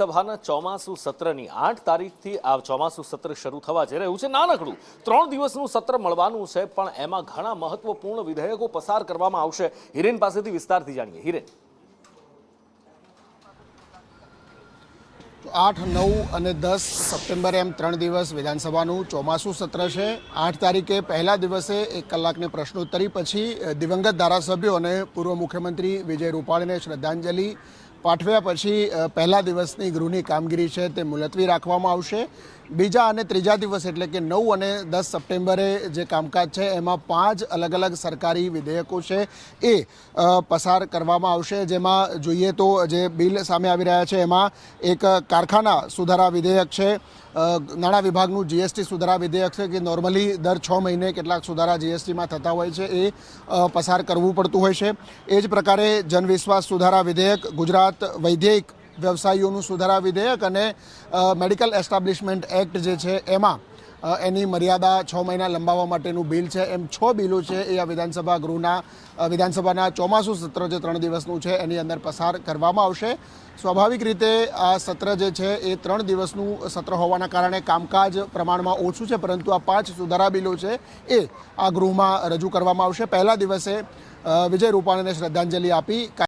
સભાના ચોમાસુ સત્રની 8 તારીખથી આ ચોમાસુ સત્ર શરૂ થવા જઈ રહ્યું છે। નાનકડું 3 દિવસનું સત્ર મળવાનું છે, પણ એમાં ઘણા મહત્વપૂર્ણ વિધેયકો પસાર કરવામાં આવશે। હિરેન પાસેથી વિસ્તારથી જાણીએ। હિરેન, 8, 9 અને 10 સપ્ટેમ્બરે એમ 3 દિવસ વિધાનસભાનું ચોમાસું સત્ર છે। 8 તારીખે પહેલા દિવસે 1 કલાકની પ્રશ્નોત્તરી પછી દિવંગત ધારાસભ્યો અને પૂર્વ મુખ્યમંત્રી વિજય રૂપાણીને શ્રદ્ધાંજલિ પાઠવ્યા પછી પહેલા દિવસની ગૃહની કામગીરી છે તે મુલતવી રાખવામાં આવશે। બીજા અને ત્રીજા દિવસ એટલે કે 9 અને 10 સપ્ટેમ્બરે જે કામકાજ છે એમાં 5 અલગ અલગ સરકારી વિધેયકો છે એ પસાર કરવામાં આવશે। જેમાં જોઈએ તો જે બિલ સામે આવી રહ્યા છે એમાં એક કારખાના સુધારા વિધેયક છે, નાણાં વિભાગનું જીએસટી સુધારા વિધેયક છે કે નોર્મલી દર 6 મહિને કેટલાક સુધારા જીએસટીમાં થતા હોય છે એ પસાર કરવું પડતું હોય છે। એ જ પ્રકારે જનવિશ્વાસ સુધારા વિધેયક, ગુજરાત વૈદ્યિક વ્યવસાયીઓનું સુધારા વિધેયક અને મેડિકલ એસ્ટાબ્લિશમેન્ટ એક્ટ જે છે એમાં એની મર્યાદા 6 મહિના લંબાવવા માટેનું બિલ છે। એમ 6 બિલો છે એ આ વિધાનસભાના ચોમાસું સત્ર જે 3 દિવસનું છે એની અંદર પસાર કરવામાં આવશે। સ્વાભાવિક રીતે આ સત્ર જે છે એ 3 દિવસનું સત્ર હોવાના કારણે કામકાજ પ્રમાણમાં ઓછું છે, પરંતુ આ 5 સુધારા બિલો છે એ આ ગૃહમાં રજૂ કરવામાં આવશે। પહેલા દિવસે વિજય રૂપાણીને શ્રદ્ધાંજલિ આપી